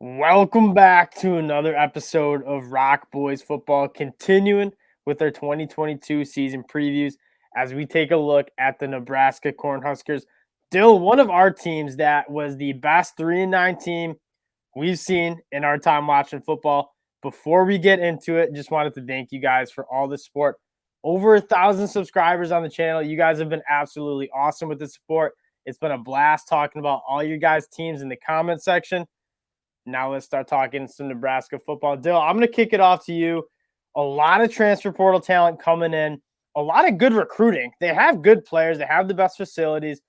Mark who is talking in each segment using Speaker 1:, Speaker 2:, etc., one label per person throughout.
Speaker 1: Welcome back to another episode of ROC Boys Football, continuing with our 2022 season previews as we take a look at the Nebraska Cornhuskers. Still one of our teams that was the best 3-9 team we've seen in our time watching football. Before we get into it, just wanted to thank you guys for all the support. Over 1,000 subscribers on the channel. You guys have been absolutely awesome with the support. It's been a blast talking about all your guys' teams in the comment section. Now let's start talking some Nebraska football. Dill, I'm going to kick it off to you. A lot of transfer portal talent coming in, a lot of good recruiting. They have good players. They have the best facilities.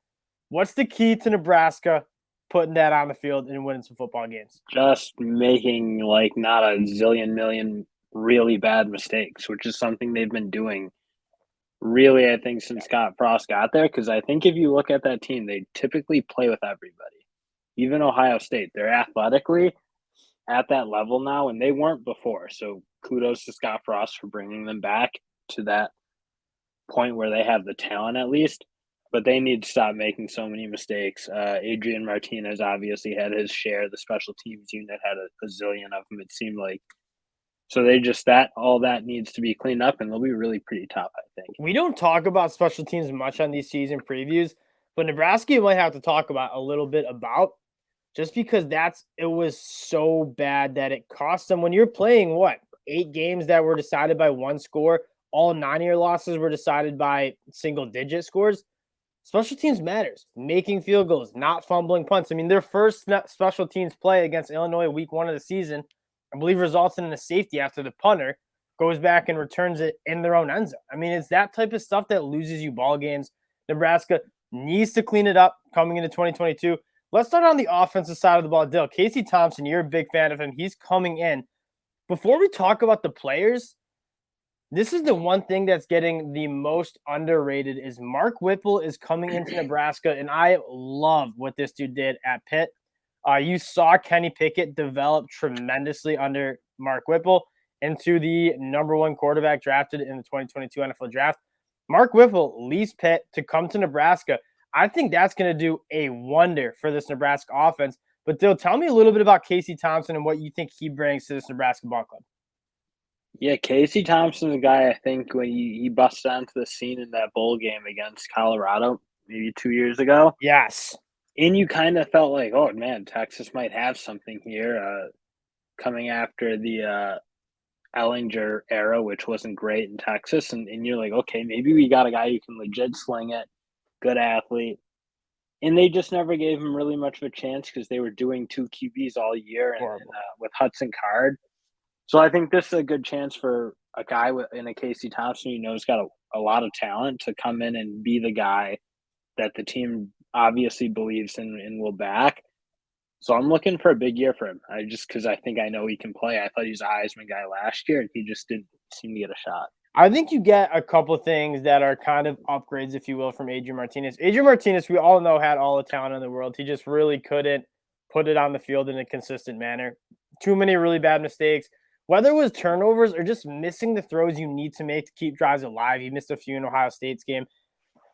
Speaker 1: What's the key to Nebraska putting that on the field and winning some football games?
Speaker 2: Just making not a zillion million really bad mistakes, which is something they've been doing really, I think, since Scott Frost got there. Because I think if you look at that team, they typically play with everybody. Even Ohio State, they're athletically at that level now, and they weren't before. So kudos to Scott Frost for bringing them back to that point where they have the talent at least. But they need to stop making so many mistakes. Adrian Martinez obviously had his share. The special teams unit had a zillion of them, it seemed like. So they just all that needs to be cleaned up, and they'll be really pretty tough, I think.
Speaker 1: We don't talk about special teams much on these season previews, but Nebraska you might have to talk about a little bit about just because it was so bad that it cost them when you're playing 8 games that were decided by one score, all 9 of your losses were decided by single digit scores. Special teams matters. Making field goals, not fumbling punts. I mean, their first special teams play against Illinois week 1 of the season, I believe resulted in a safety after the punter goes back and returns it in their own end zone. I mean, it's that type of stuff that loses you ball games. Nebraska needs to clean it up coming into 2022. Let's start on the offensive side of the ball. Dill, Casey Thompson, you're a big fan of him. He's coming in. Before we talk about the players, this is the one thing that's getting the most underrated is Mark Whipple is coming into Nebraska, and I love what this dude did at Pitt. You saw Kenny Pickett develop tremendously under Mark Whipple into the number 1 quarterback drafted in the 2022 NFL draft. Mark Whipple leaves Pitt to come to Nebraska. I think that's going to do a wonder for this Nebraska offense. But Dill, tell me a little bit about Casey Thompson and what you think he brings to this Nebraska ball club.
Speaker 2: Yeah, Casey Thompson's a guy, I think, when he busted onto the scene in that bowl game against Colorado maybe 2 years ago.
Speaker 1: Yes.
Speaker 2: And you kind of felt like, oh, man, Texas might have something here coming after the Ellinger era, which wasn't great in Texas. And you're like, okay, maybe we got a guy who can legit sling it, good athlete. And they just never gave him really much of a chance because they were doing 2 QBs all year and with Hudson Card. So I think this is a good chance for a guy in a Casey Thompson who knows got a lot of talent to come in and be the guy that the team obviously believes in and will back. So I'm looking for a big year for him. Because I think I know he can play. I thought he was a Heisman guy last year, and he just didn't seem to get a shot.
Speaker 1: I think you get a couple things that are kind of upgrades, if you will, from Adrian Martinez. Adrian Martinez, we all know, had all the talent in the world. He just really couldn't put it on the field in a consistent manner. Too many really bad mistakes. Whether it was turnovers or just missing the throws you need to make to keep drives alive. He missed a few in Ohio State's game.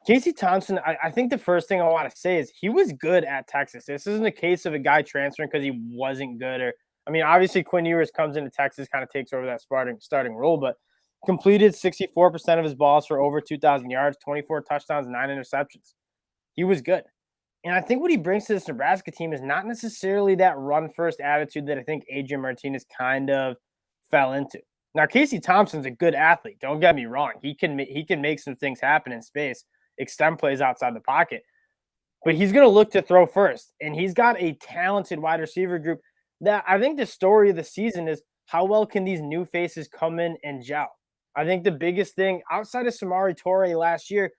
Speaker 1: Casey Thompson, I think the first thing I want to say is he was good at Texas. This isn't a case of a guy transferring because he wasn't good. Obviously Quinn Ewers comes into Texas, kind of takes over that starting role, but completed 64% of his balls for over 2,000 yards, 24 touchdowns, 9 interceptions. He was good. And I think what he brings to this Nebraska team is not necessarily that run-first attitude that I think Adrian Martinez kind of fell into. Now, Casey Thompson's a good athlete. Don't get me wrong. He can make some things happen in space, extend plays outside the pocket. But he's going to look to throw first. And he's got a talented wide receiver group that I think the story of the season is how well can these new faces come in and gel? I think the biggest thing outside of Samari Torre last year,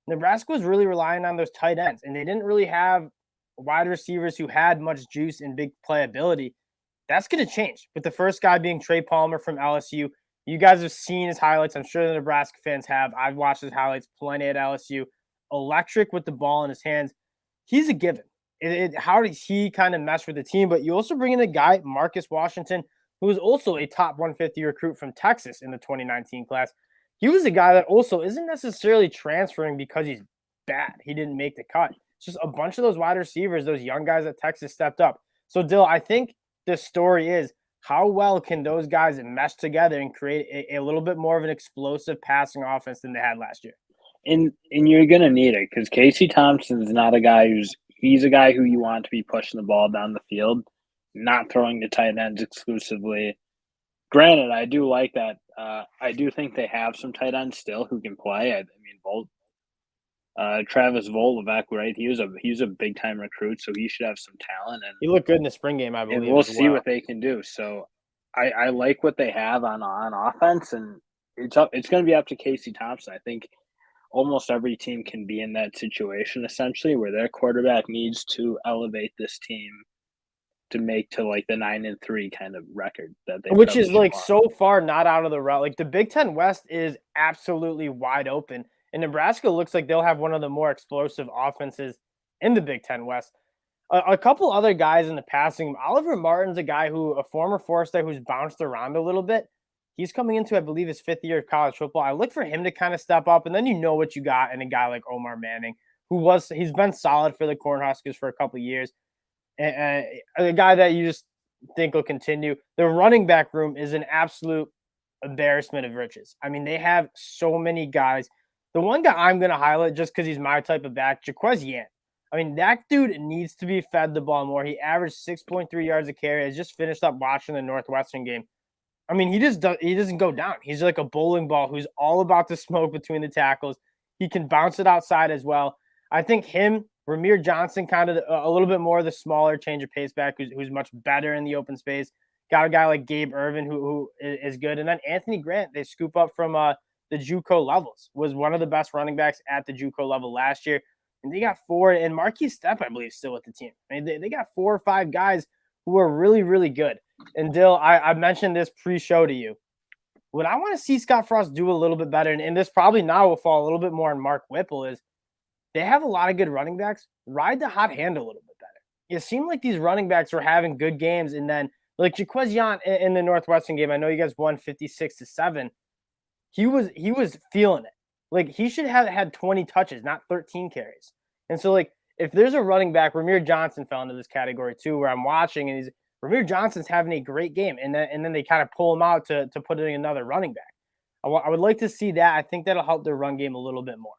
Speaker 1: Nebraska was really relying on those tight ends, and they didn't really have wide receivers who had much juice and big playability. That's going to change with the first guy being Trey Palmer from LSU. You guys have seen his highlights. I'm sure the Nebraska fans have. I've watched his highlights plenty at LSU. Electric with the ball in his hands. He's a given. How does he kind of mesh with the team? But you also bring in a guy, Marcus Washington, who was also a top 150 recruit from Texas in the 2019 class. He was a guy that also isn't necessarily transferring because he's bad. He didn't make the cut. It's just a bunch of those wide receivers, those young guys that Texas stepped up. So, Dill, I think the story is how well can those guys mesh together and create a little bit more of an explosive passing offense than they had last year.
Speaker 2: And you're gonna need it because Casey Thompson is not a guy he's a guy who you want to be pushing the ball down the field, not throwing to tight ends exclusively. Granted, I do like that. I do think they have some tight ends still who can play. I mean, Travis Volevek, right? He was a big time recruit, so he should have some talent,
Speaker 1: He looked good in the spring game, I
Speaker 2: and
Speaker 1: believe,
Speaker 2: we'll
Speaker 1: as
Speaker 2: see
Speaker 1: well.
Speaker 2: what they can do. So I like what they have on offense, and it's going to be up to Casey Thompson. I think almost every team can be in that situation essentially where their quarterback needs to elevate this team to make to like the 9-3 kind of record that they
Speaker 1: Which is
Speaker 2: probably
Speaker 1: like
Speaker 2: want.
Speaker 1: so far not out of the route. Like the Big Ten West is absolutely wide open, and Nebraska looks like they'll have one of the more explosive offenses in the Big Ten West. A couple other guys in the passing. Oliver Martin's a guy a former four-star who's bounced around a little bit. He's coming into, I believe, his 5th year of college football. I look for him to kind of step up, and then you know what you got in a guy like Omar Manning, he's been solid for the Cornhuskers for a couple of years. And a guy that you just think will continue. The running back room is an absolute embarrassment of riches. I mean, they have so many guys. The one guy I'm going to highlight just because he's my type of back, Jaquez Yant. I mean, that dude needs to be fed the ball more. He averaged 6.3 yards a carry. I just finished up watching the Northwestern game. I mean, he doesn't go down. He's like a bowling ball who's all about to smoke between the tackles. He can bounce it outside as well. I think him, Ramir Johnson, kind of a little bit more of the smaller change of pace back, who's much better in the open space. Got a guy like Gabe Irvin who is good, and then Anthony Grant they scoop up from the JUCO levels. Was one of the best running backs at the JUCO level last year, and they got 4. And Marquise Stepp, I believe, still with the team. I mean, they got 4 or 5 guys who are really, really good. And Dill, I mentioned this pre-show to you. What I want to see Scott Frost do a little bit better, and this probably now will fall a little bit more on Mark Whipple, is they have a lot of good running backs. Ride the hot hand a little bit better. It seemed like these running backs were having good games, and then like Jaquez Yant in the Northwestern game, I know you guys won 56-7. He was feeling it. Like he should have had 20 touches, not 13 carries. And so like if there's a running back, Ramir Johnson fell into this category too, where I'm watching and Ramir Johnson's having a great game, and then they kind of pull him out to put in another running back. I would like to see that. I think that'll help their run game a little bit more.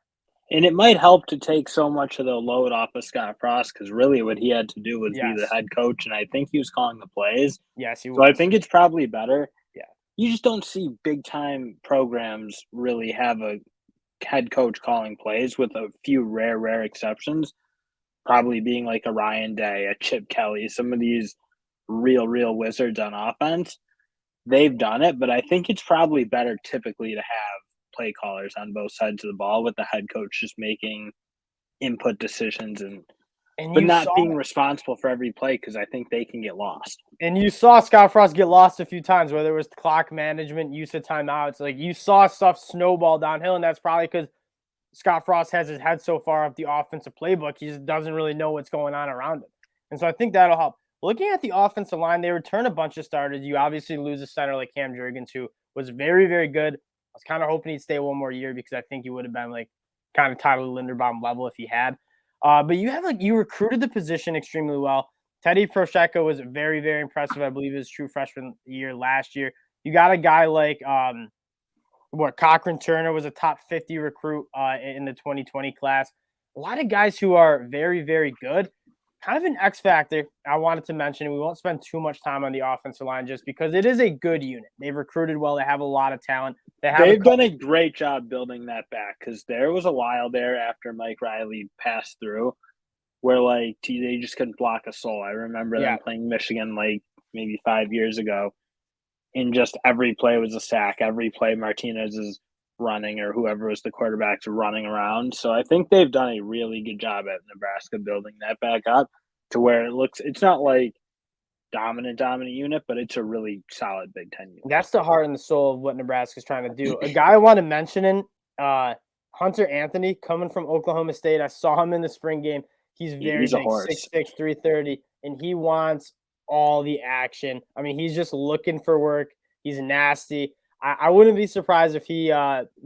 Speaker 2: And it might help to take so much of the load off of Scott Frost because really what he had to do was be the head coach, and I think he was calling the plays.
Speaker 1: Yes, he was.
Speaker 2: So I think it's probably better.
Speaker 1: Yeah.
Speaker 2: You just don't see big-time programs really have a head coach calling plays with a few rare exceptions, probably being like a Ryan Day, a Chip Kelly, some of these real wizards on offense. They've done it, but I think it's probably better typically to have play callers on both sides of the ball with the head coach just making input decisions but not being responsible for every play because I think they can get lost.
Speaker 1: And you saw Scott Frost get lost a few times, whether it was clock management, use of timeouts. Like you saw stuff snowball downhill, and that's probably because Scott Frost has his head so far up the offensive playbook, he just doesn't really know what's going on around him. And so I think that'll help. Looking at the offensive line, they return a bunch of starters. You obviously lose a center like Cam Jurgens, who was very, very good. I was kind of hoping he'd stay one more year because I think he would have been like kind of Tyler Linderbaum level if he had. But you recruited the position extremely well. Teddy Proshecka was very, very impressive. I believe his true freshman year last year. You got a guy like Cochran Turner was a top 50 recruit in the 2020 class. A lot of guys who are very, very good. Kind of an X factor I wanted to mention. We won't spend too much time on the offensive line just because it is a good unit. They've recruited well. They have a lot of talent.
Speaker 2: They've done a great job building that back because there was a while there after Mike Riley passed through where like they just couldn't block a soul. I remember them playing Michigan like maybe 5 years ago, and just every play was a sack. Every play Martinez is running or whoever was the quarterback's running around. So I think they've done a really good job at Nebraska building that back up to where it's not like dominant unit, but it's a really solid Big Ten unit.
Speaker 1: That's the heart and the soul of what Nebraska's trying to do. A guy I want to mention Hunter Anthony coming from Oklahoma State. I saw him in the spring game. He's very big, 6'6", 330, and he wants all the action. I mean, he's just looking for work. He's nasty. I wouldn't be surprised if he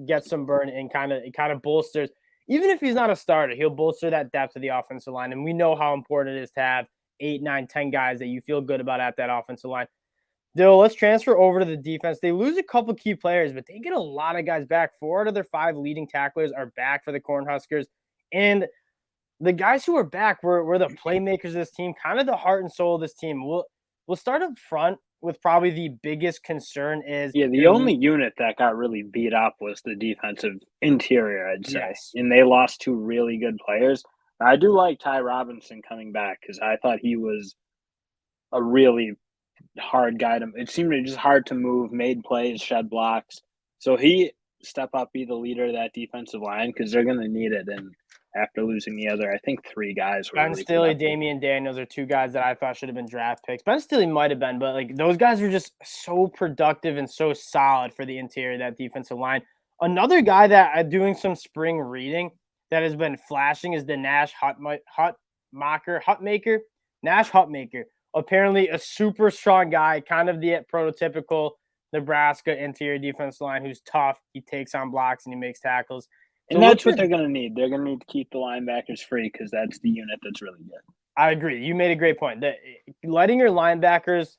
Speaker 1: gets some burn and kind of bolsters. Even if he's not a starter, he'll bolster that depth of the offensive line. And we know how important it is to have 8, 9, 10 guys that you feel good about at that offensive line. Though, let's transfer over to the defense. They lose a couple key players, but they get a lot of guys back. 4 out of their 5 leading tacklers are back for the Cornhuskers. And the guys who are back were the playmakers of this team, kind of the heart and soul of this team. We'll start up front with probably the biggest concern is
Speaker 2: Yeah, the only unit that got really beat up was the defensive interior, I'd say.
Speaker 1: Yes.
Speaker 2: And they lost 2 really good players. I do like Ty Robinson coming back because I thought he was a really hard guy to. It seemed just hard to move, made plays, shed blocks. So he step up, be the leader of that defensive line because they're going to need it. And after losing the other, I think 3 guys were
Speaker 1: Ben
Speaker 2: really
Speaker 1: Stilley,
Speaker 2: productive.
Speaker 1: Damian Daniels are 2 guys that I thought should have been draft picks. Ben Stilley might have been, but like those guys were just so productive and so solid for the interior of that defensive line. Another guy that doing some spring reading that has been flashing is the Nash Hutmaker. Nash Hutmaker. Apparently a super strong guy, kind of the prototypical Nebraska interior defense line who's tough. He takes on blocks and he makes tackles.
Speaker 2: And that's what they're going to need. They're going to need to keep the linebackers free because that's the unit that's really good.
Speaker 1: I agree. You made a great point. Letting your linebackers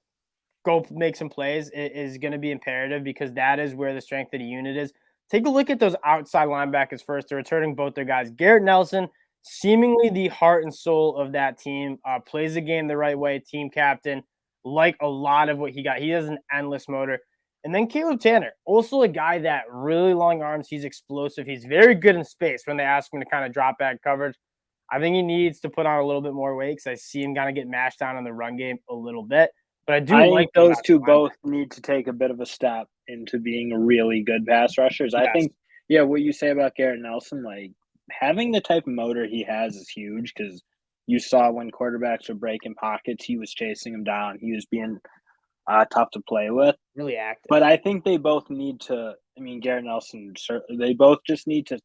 Speaker 1: go make some plays is going to be imperative because that is where the strength of the unit is. Take a look at those outside linebackers first. They're returning both their guys. Garrett Nelson, seemingly the heart and soul of that team, plays the game the right way, team captain, like a lot of what he got. He has an endless motor. And then Caleb Tanner, also a guy that really long arms. He's explosive. He's very good in space when they ask him to kind of drop back coverage. I think he needs to put on a little bit more weight because I see him kind of get mashed down in the run game a little bit. But I
Speaker 2: think those two both need to take a bit of a step into being really good pass rushers.
Speaker 1: Yes.
Speaker 2: I think, yeah, what you say about Garrett Nelson, like having the type of motor he has is huge because you saw when quarterbacks were breaking pockets, he was chasing them down. He was being tough to play with.
Speaker 1: Really active.
Speaker 2: But I think they both need to, I mean, Garrett Nelson, they both just need to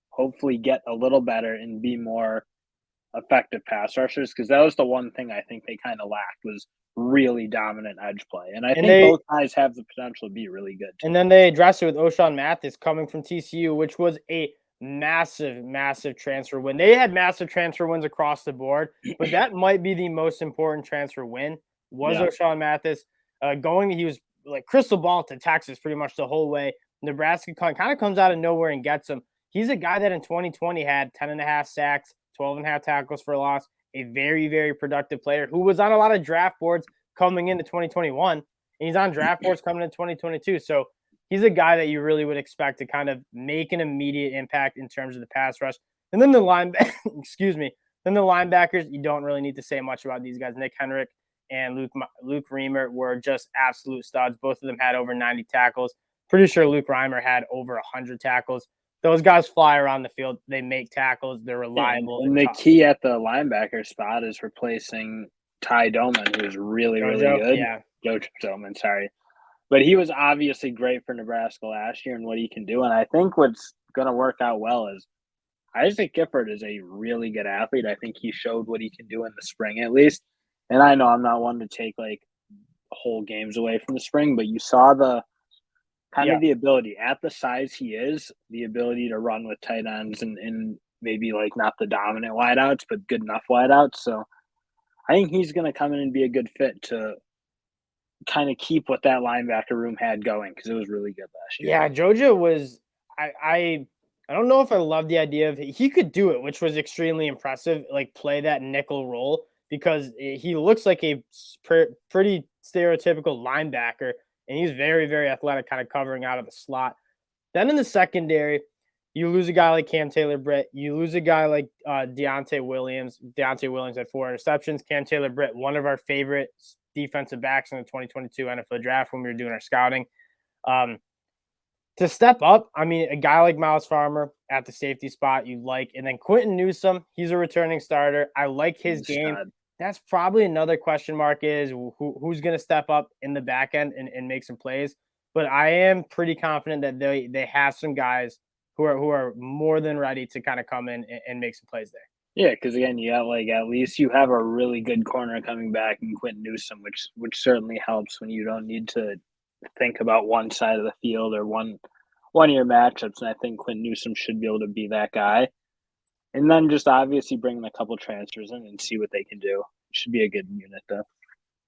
Speaker 2: hopefully get a little better and be more effective pass rushers because that was the one thing I think they kind of lacked was really dominant edge play. And I think both guys have the potential to be really good too.
Speaker 1: And then they addressed it with O'Shawn Mathis coming from TCU, which was a massive, massive transfer win. They had massive transfer wins across the board, but that might be the most important transfer win was O'Shawn Mathis. He was like crystal ball to Texas pretty much the whole way. Nebraska kind of comes out of nowhere and gets him. He's a guy that in 2020 had 10.5 sacks, 12.5 tackles for a loss, a very, very productive player who was on a lot of draft boards coming into 2021. And he's on draft boards coming into 2022. So he's a guy that you really would expect to kind of make an immediate impact in terms of the pass rush. And then the then the linebackers, you don't really need to say much about these guys. Nick Henrik and Luke Reimer were just absolute studs. Both of them had over 90 tackles. Pretty sure Luke Reimer had over 100 tackles. Those guys fly around the field. They make tackles. They're reliable.
Speaker 2: And the key at the linebacker spot is replacing Ty Doman, who's really, really good.
Speaker 1: Yeah.
Speaker 2: Joe Doman, sorry. But he was obviously great for Nebraska last year and what he can do. And I think what's going to work out well is Isaac Gifford is a really good athlete. I think he showed what he can do in the spring at least. And I know I'm not one to take like whole games away from the spring, but you saw the kind of the ability at the size he is, the ability to run with tight ends and maybe like not the dominant wideouts, but good enough wideouts. So I think he's going to come in and be a good fit to kind of keep what that linebacker room had going because it was really good last year.
Speaker 1: Yeah, Jojo was I don't know if I love the idea of he could do it, which was extremely impressive, like play that nickel role because he looks like a pretty stereotypical linebacker and he's very, very athletic, kind of covering out of the slot. Then in the secondary, you lose a guy like Cam Taylor-Britt. You lose a guy like Deontay Williams. Deontay Williams had 4 interceptions. Cam Taylor-Britt, one of our favorite defensive backs in the 2022 NFL draft when we were doing our scouting. To step up, I mean, a guy like Miles Farmer at the safety spot you like. And then Quentin Newsome, he's a returning starter. I like his game. That's probably another question mark is who's going to step up in the back end and make some plays. But I am pretty confident that they have some guys who are more than ready to kind of come in and make some plays there.
Speaker 2: Yeah, because again, you got like at least you have a really good corner coming back in Quentin Newsome, which certainly helps when you don't need to think about one side of the field or one of your matchups. And I think Quentin Newsome should be able to be that guy. And then just obviously bringing a couple transfers in and see what they can do. should be a good unit though.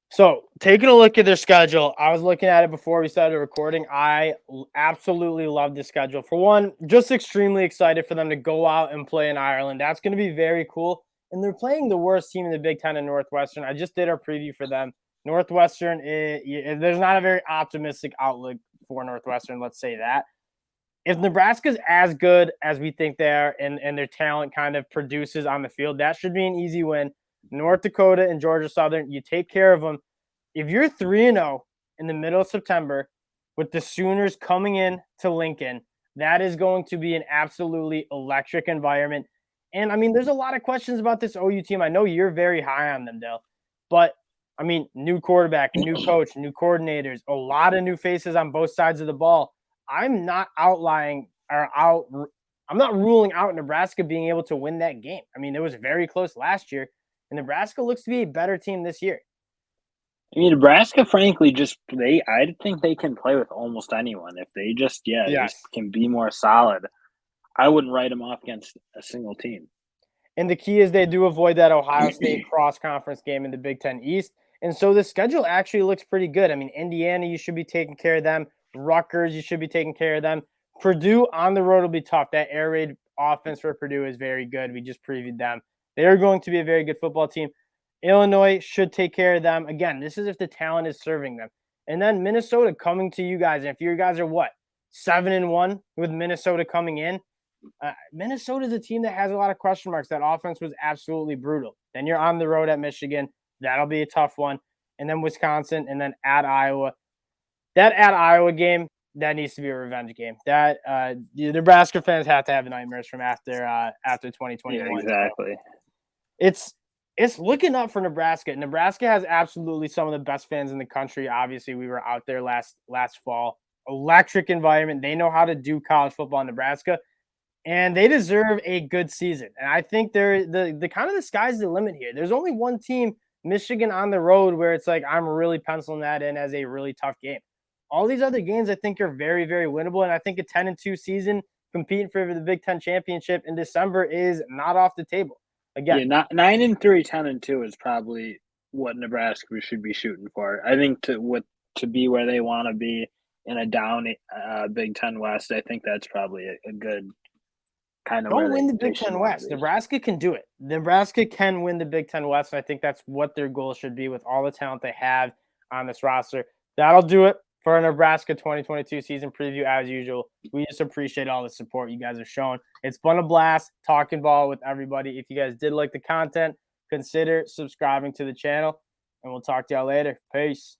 Speaker 1: So, taking a look at their schedule, I was looking at it before we started recording. I absolutely love the schedule. For one, just extremely excited for them to go out and play in Ireland. That's going to be very cool. And they're playing the worst team in the Big Ten in Northwestern. I just did our preview for them. Northwestern, there's not a very optimistic outlook for Northwestern, let's say that. If Nebraska's as good as we think they are and their talent kind of produces on the field, that should be an easy win. North Dakota and Georgia Southern, you take care of them. If you're 3-0 in the middle of September with the Sooners coming in to Lincoln, that is going to be an absolutely electric environment. And I mean, there's a lot of questions about this OU team. I know you're very high on them, Dale, but I mean, new quarterback, new coach, new coordinators, a lot of new faces on both sides of the ball. I'm not outlying or out. I'm not ruling out Nebraska being able to win that game. I mean, it was very close last year, and Nebraska looks to be a better team this year.
Speaker 2: I mean, Nebraska, frankly, I think they can play with almost anyone if they just can be more solid. I wouldn't write them off against a single team.
Speaker 1: And the key is they do avoid that Ohio State cross-conference game in the Big Ten East. And so the schedule actually looks pretty good. I mean, Indiana, you should be taking care of them. Rutgers, you should be taking care of them. Purdue on the road will be tough. That air raid offense for Purdue is very good. We just previewed them. They're going to be a very good football team. Illinois should take care of them. Again, this is if the talent is serving them. And then Minnesota coming to you guys. And if you guys are 7-1 with Minnesota coming in, Minnesota is a team that has a lot of question marks. That offense was absolutely brutal. Then you're on the road at Michigan. That'll be a tough one. And then Wisconsin, and then at Iowa. That at Iowa game, that needs to be a revenge game. That the Nebraska fans have to have nightmares from after 2021.
Speaker 2: Yeah, exactly.
Speaker 1: So it's looking up for Nebraska. Nebraska has absolutely some of the best fans in the country. Obviously, we were out there last fall. Electric environment. They know how to do college football in Nebraska. And they deserve a good season. And I think they're the kind of the sky's the limit here. There's only one team, Michigan, on the road where it's like I'm really penciling that in as a really tough game. All these other games I think are very, very winnable. And I think a 10-2 season competing for the Big Ten championship in December is not off the table. Again,
Speaker 2: yeah, 9-3, 10-2 is probably what Nebraska should be shooting for. I think to be where they want to be in a down Big Ten West, I think that's probably a good kind of.
Speaker 1: Don't win the Big Ten West. Nebraska can do it. Nebraska can win the Big Ten West. And I think that's what their goal should be with all the talent they have on this roster. That'll do it for our Nebraska 2022 season preview as usual. We just appreciate all the support you guys have shown. It's been a blast talking ball with everybody. If you guys did like the content, consider subscribing to the channel, and we'll talk to y'all later. Peace.